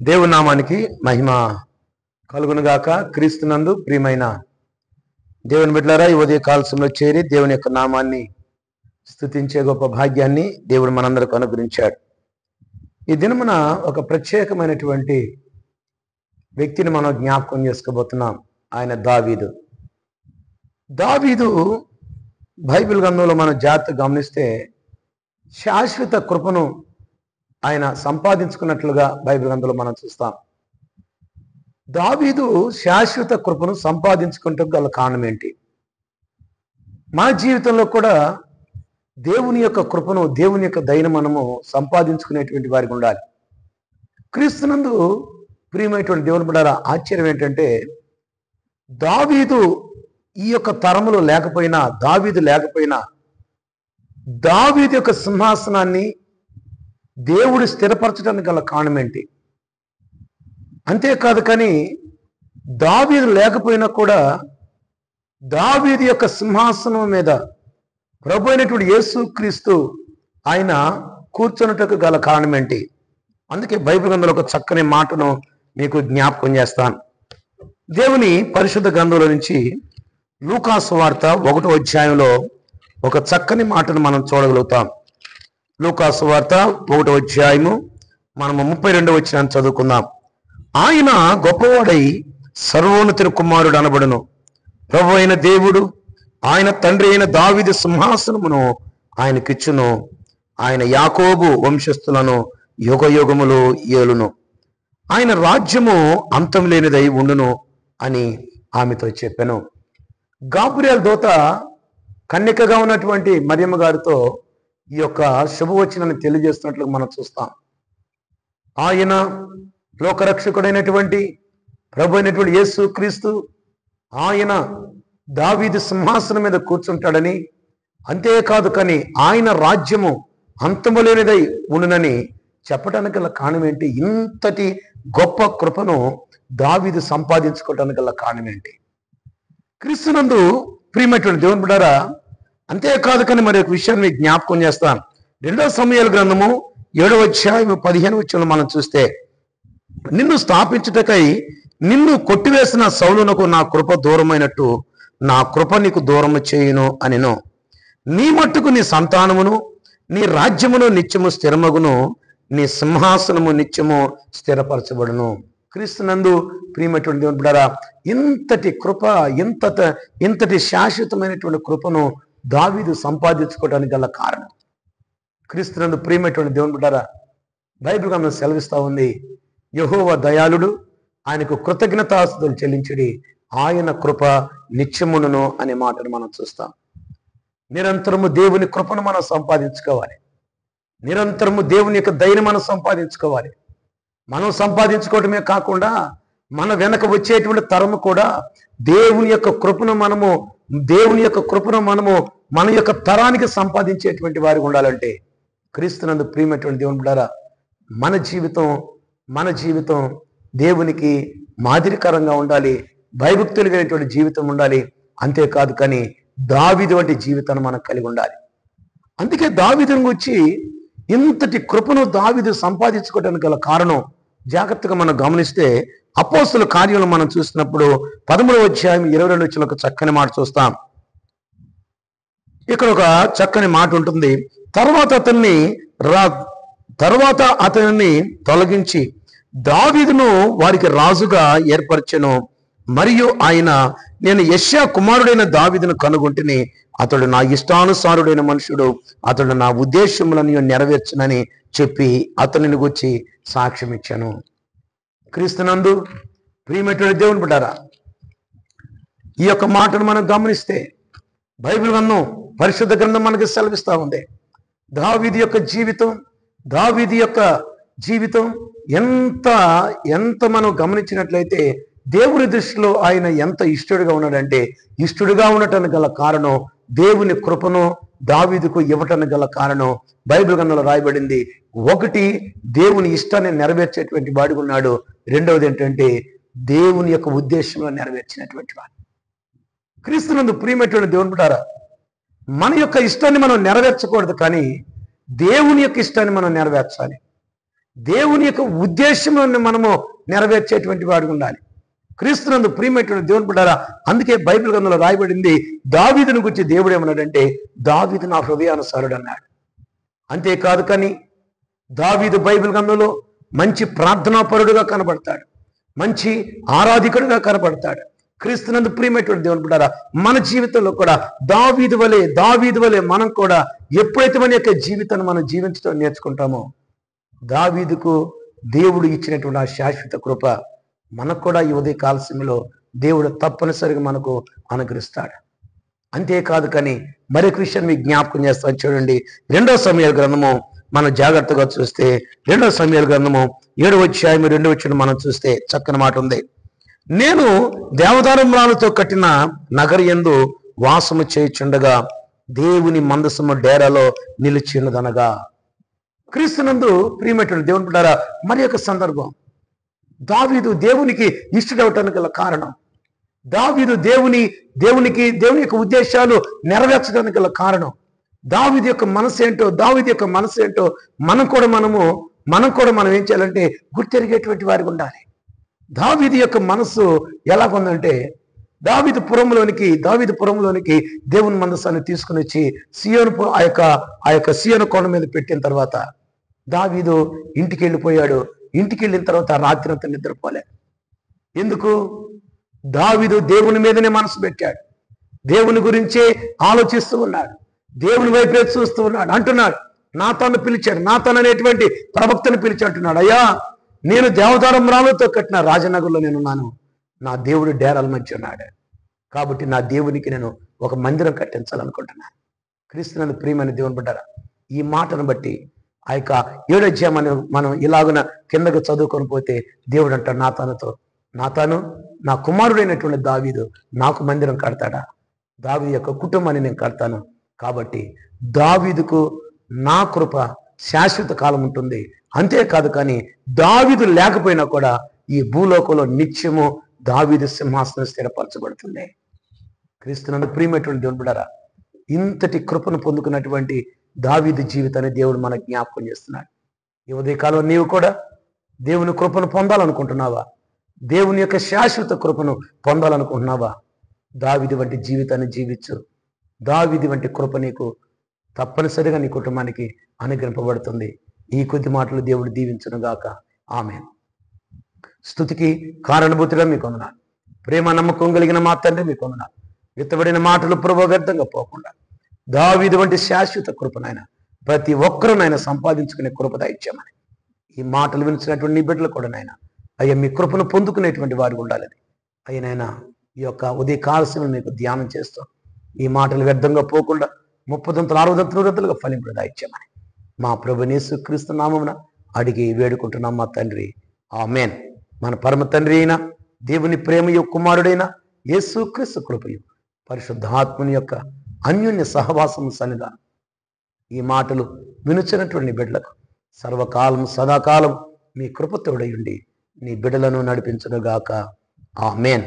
దేవుని నామానికి మహిమ కలుగునుగాక. క్రీస్తునందు ప్రియమైన దేవుని బిడ్డలారా, ఈ ఉదయ కాలశంలో చేరి దేవుని యొక్క నామాన్ని స్తుతించే గొప్ప భాగ్యాన్ని దేవుడు మనందరికి అనుగ్రహించాడు. ఈ దినమున ఒక ప్రత్యేకమైనటువంటి వ్యక్తిని మనం జ్ఞాపకం చేసుకోబోతున్నాం. ఆయన దావీదు. బైబిల్ గ్రంథంలో మనం జాగ్రత్తగా గమనిస్తే శాశ్వత కృపను ఆయన సంపాదించుకున్నట్లుగా బైబిల్ గ్రంథంలో మనం చూస్తాం. దావీదు శాశ్వత కృపను సంపాదించుకుంటూ గల కారణం ఏంటి? మన జీవితంలో కూడా దేవుని యొక్క కృపను, దేవుని యొక్క దయను మనము సంపాదించుకునేటువంటి వారికి ఉండాలి. క్రీస్తునందు ప్రియమైనటువంటి దేవుని బిడ్డలారా, ఆశ్చర్యం ఏంటంటే దావీదు ఈ యొక్క తరములో లేకపోయినా, దావీదు యొక్క సింహాసనాన్ని దేవుడు స్థిరపరచడానికి గల కారణం ఏంటి? అంతేకాదు, కానీ దావీదు లేకపోయినా కూడా దావీదు యొక్క సింహాసనం మీద ప్రభు అయినటువంటి యేసు క్రీస్తు ఆయన కూర్చున్నట్టుకు గల కారణం ఏంటి? అందుకే బైబిల్ గ్రంథంలో ఒక చక్కని మాటను మీకు జ్ఞాపకం చేస్తాను. దేవుని పరిశుద్ధ గ్రంథంలో నుంచి లూకా సువార్త 1వ అధ్యాయంలో ఒక చక్కని మాటను మనం చూడగలుగుతాం. లూకా సువార్త 1వ అధ్యాయము మనము 32వ వచనాన్ని చదువుకుందాం. ఆయన గొప్పవాడై సర్వోన్నతుని కుమారుడు అనబడును. ప్రభు అయిన దేవుడు ఆయన తండ్రి అయిన దావీదు సింహాసనమును ఆయనకిచ్చును. ఆయన యాకోబు వంశస్థులను యుగ యుగములు ఏలును. ఆయన రాజ్యము అంతం లేనిదై ఉండును అని ఆమెతో చెప్పెను. గాబ్రియల్ దూత కన్యకగా ఉన్నటువంటి మరియమ్మ గారితో ఈ యొక్క శుభవచనాన్ని తెలియజేస్తున్నట్లు మనం చూస్తాం. ఆయన లోకరక్షకుడైనటువంటి ప్రభు అయినటువంటి యేసు క్రీస్తు ఆయన దావీదు సింహాసనం మీద కూర్చుంటాడని, అంతేకాదు కానీ ఆయన రాజ్యము అంతము లేనిదై ఉండునని చెప్పడానికి గల కారణం ఏంటి? ఇంతటి గొప్ప కృపను దావీదు సంపాదించుకోవడానికి గల కారణం ఏంటి? క్రీస్తునందు ప్రియమైనటువంటి దేవుని బిడ్డలారా, అంతేకాదు కానీ మరి ఒక విషయాన్ని మీకు జ్ఞాపకం చేస్తాను. 2వ సమూయేలు గ్రంథము 7వ అధ్యాయం 15వ వచనంలో మనం చూస్తే, నిన్ను స్థాపించుటకై నిన్ను కొట్టివేసిన సౌలునకు నా కృప దూరమైనట్టు నా కృప నీకు దూరము చేయును అనిను. నీ మట్టుకు నీ సంతానమును నీ రాజ్యమును నిత్యము స్థిరమగును, నీ సింహాసనము నిత్యము స్థిరపరచబడును. క్రీస్తునందు ప్రియమైనటువంటి దేవుని బిడ్డలారా, ఇంతటి కృప, ఇంతటి శాశ్వతమైనటువంటి కృపను దావీదు సంపాదించుకోవడానికి గల కారణం. క్రీస్తునందు ప్రియమైనటువంటి దేవుని బిడ్డలారా, బైబిల్ గ్రంథం సెలవిస్తా ఉంది, యెహోవా దయాళుడు, ఆయనకు కృతజ్ఞతాస్తుతులు చెల్లించుడి, ఆయన కృప నిత్యమును అనే మాటను మనం చూస్తాం. నిరంతరము దేవుని కృపను మనం సంపాదించుకోవాలి. నిరంతరము దేవుని యొక్క దయను మనం సంపాదించుకోవాలి. మనం సంపాదించుకోవటమే కాకుండా మన వెనక వచ్చేటువంటి తరము కూడా దేవుని యొక్క కృపను మనము మన యొక్క తరానికి సంపాదించేటువంటి వారికి ఉండాలంటే, క్రీస్తునందు ప్రియమైనటువంటి దేవుని బిడ్డలారా, మన జీవితం దేవునికి మాదిరికరంగా ఉండాలి. భయభక్తులు కలిగినటువంటి జీవితం ఉండాలి. అంతేకాదు కానీ దావీదు వంటి జీవితాన్ని మనం కలిగి ఉండాలి. అందుకే దావీదుని గురించి ఇంతటి కృపను దావీదు సంపాదించుకోవడానికి గల కారణం జాగ్రత్తగా మనం గమనిస్తే అపోస్తలుల కార్యంలో మనం చూసినప్పుడు 13వ అధ్యాయం 22వ వచనంలో ఒక చక్కని మాట చూస్తాం. ఇక్కడ ఒక చక్కని మాట ఉంటుంది. తర్వాత అతనిని తొలగించి దావీదును వారికి రాజుగా ఏర్పరచెను. మరియు ఆయన, నేను యెషయా కుమారుడైన దావీదును కనుగొంటిని, అతడు నా ఇష్టానుసారుడైన మనుషుడు, అతడు నా ఉద్దేశములను నెరవేర్చునని చెప్పి అతనిని గురించి సాక్ష్యం ఇచ్చాను. క్రీస్తునందు ప్రియమైనటువంటి దేవుని బిడ్డలారా, ఈ యొక్క మాటను మనం గమనిస్తే బైబిల్ గ్రంథం, పరిశుద్ధ గ్రంథం మనకి సెలవిస్తా ఉంది. దావీదు యొక్క జీవితం ఎంత మనం గమనించినట్లయితే దేవుని దృష్టిలో ఆయన ఎంత ఇష్టడుగా ఉన్నాడంటే, ఇష్టడుగా ఉండటానికి గల కారణం దేవుని కృపను దావీదుకు ఇవ్వటానికి గల కారణం బైబిల్ గ్రంథంలో రాయబడింది. ఒకటి, దేవుని ఇష్టాన్ని నెరవేర్చేటువంటి వాడిగా ఉన్నాడు. రెండవది ఏంటంటే దేవుని యొక్క ఉద్దేశంలో నెరవేర్చినటువంటి వాడు. క్రీస్తునందు ప్రియమైనటువంటి దేవుని బిడ్డలారా, మన యొక్క ఇష్టాన్ని మనం నెరవేర్చకూడదు, కానీ దేవుని యొక్క ఇష్టాన్ని మనం నెరవేర్చాలి. దేవుని యొక్క ఉద్దేశంలో మనము నెరవేర్చేటువంటి వాడు ఉండాలి. క్రీస్తునందు ప్రియమైనటువంటి దేవుని బిడ్డలారా, అందుకే బైబిల్ గ్రంథంలో రాయబడింది, దావీదును గురించి దేవుడు ఏమన్నాడంటే, దావీదు నా హృదయానుసారుడు అన్నాడు. అంతేకాదు కానీ దావీదు బైబిల్ గ్రంథంలో మంచి ప్రార్థనాపరుడుగా కనబడతాడు, మంచి ఆరాధికుడుగా కనబడతాడు. క్రీస్తునందు ప్రియమైనటువంటి దేవుని బిడ్డలారా, మన జీవితంలో కూడా దావీదు వలె మనం కూడా ఎప్పుడైతే మన యొక్క జీవితాన్ని మనం జీవించడం నేర్చుకుంటామో, దావీదుకు దేవుడు ఇచ్చినటువంటి ఆ శాశ్వత కృప మనకు కూడా ఈ ఉదయ కాల సమయంలో దేవుడు తప్పనిసరిగా మనకు అనుగ్రహిస్తాడు. అంతేకాదు కానీ మరొక విషయాన్ని మీకు జ్ఞాపకం చేస్తాను. చూడండి, 2వ సమూయేలు గ్రంథము మనం జాగ్రత్తగా చూస్తే, 2వ సమూయేలు గ్రంథము 7వ అధ్యాయం 2వ వచనం మనం చూస్తే చక్కని మాట ఉంది. నేను దేవదారుమ్రాలతో కట్టిన నగరి యందు వాసము చేయుచుండగా దేవుని మందసము డేరాలో నిలిచినదనగా. క్రీస్తునందు ప్రియమైనటువంటి దేవుని బిడ్డలారా, మరి యొక్క సందర్భం, దావీదు దేవునికి ఇష్టడవటానికి గల కారణం, దావీదు దేవుని యొక్క ఉద్దేశాలు నెరవేర్చడానికి గల కారణం, దావీదు యొక్క మనసు ఏంటో మనం కూడా ఏం చేయాలంటే గుర్తెరిగేటువంటి వారికి ఉండాలి. దావీదు యొక్క మనసు ఎలాగుందంటే, దావీదు పురంలోనికి దేవుని మందసాన్ని తీసుకుని వచ్చి సియోను ఆ యొక్క సియోను కొండ మీద పెట్టిన తర్వాత దావీదు ఇంటికి వెళ్ళిపోయాడు. ఇంటికి వెళ్ళిన తర్వాత రాత్రి అంతా నిద్రపోలే. ఎందుకు? దావీదు దేవుని మీదనే మనసు పెట్టాడు, దేవుని గురించే ఆలోచిస్తూ ఉన్నాడు, దేవుని వైపే చూస్తూ ఉన్నాడు. అంటున్నాడు, నాతాను పిలిచాడు, నాతాను అనేటువంటి ప్రవక్తను పిలిచి అంటున్నాడు, అయ్యా నేను దేవదారుమ్రాలతో కట్టిన రాజనగర్లో నేనున్నాను, నా దేవుడు డేరాల మధ్య ఉన్నాడు, కాబట్టి నా దేవునికి నేను ఒక మందిరం కట్టించాలనుకుంటున్నాను. క్రీస్తునందు ప్రియమైన దేవుని బిడ్డలారా, ఈ మాటను బట్టి ఆ యొక్క 7వ అధ్యాయం మనం ఇలాగున కిందకు చదువుకొని పోతే దేవుడు అంటాడు నాతాను నా కుమారుడైనటువంటి దావీదు నాకు మందిరం కడతాడా? దావీదు యొక్క కుటుంబాన్ని నేను కడతాను, కాబట్టి దావీదుకు నా కృప శాశ్వత కాలం ఉంటుంది. అంతేకాదు కానీ దావీదు లేకపోయినా కూడా ఈ భూలోకంలో నిత్యము దావీదు సింహాసనం స్థిరపరచబడుతుంది. క్రీస్తునందు ప్రియమైనటువంటి దేవుని బిడ్డలారా, ఇంతటి కృపను పొందుకున్నటువంటి దావీదు జీవితాన్ని దేవుడు మనకు జ్ఞాపకం చేస్తున్నాడు. ఈ ఉదయకాలం నీవు కూడా దేవుని కృపను పొందాలనుకుంటున్నావా? దేవుని యొక్క శాశ్వత కృపను పొందాలనుకుంటున్నావా? దావీదు వంటి జీవితాన్ని జీవించు. దావీదు వంటి కృప నీకు తప్పనిసరిగా నీ కుటుంబానికి అనుగ్రహింపబడుతుంది. ఈ కొద్ది మాటలు దేవుడు దీవించును గాక. ఆమేన్. స్తుతికి కారణభూతుడా మీకు వందనాలు. ప్రేమ నమ్మకం కలిగిన మా తండ్రి మీకు వందనాలు. విత్తబడిన మాటలు ప్రభోగర్థంగా పోకుండా దావీదు వంటి శాశ్వత కృపనైనా ప్రతి ఒక్కరునైనా సంపాదించుకునే కృప దయచేయమని ఈ మాటలు వినిచినటువంటి నీ బిడ్డలు కూడా నాయన అయ్యా మీ కృపను పొందుకునేటువంటి వారు ఉండాలని అయ్యనైనా ఈ యొక్క ఉదయ కాలశం మీకు ధ్యానం చేస్తాం. ఈ మాటలు వ్యర్థంగా పోకుండా 30 60 ఫలింపులు దయచేయమని మా ప్రభువైన యేసుక్రీస్తు నామమున అడిగి వేడుకుంటున్నాం మా తండ్రి. ఆమేన్. మన పరమ తండ్రి అయిన దేవుని ప్రేమయు కుమారుడైన యేసుక్రీస్తు కృపయు పరిశుద్ధాత్మని యొక్క అన్యోన్య సహవాసము సన్నిధానం ఈ మాటలు వినుచినటువంటి బిడ్డలకు సర్వకాలం సదాకాలం మీ కృపతోడై ఉండి నీ బిడ్డలను నడిపించునుగాక. ఆమేన్.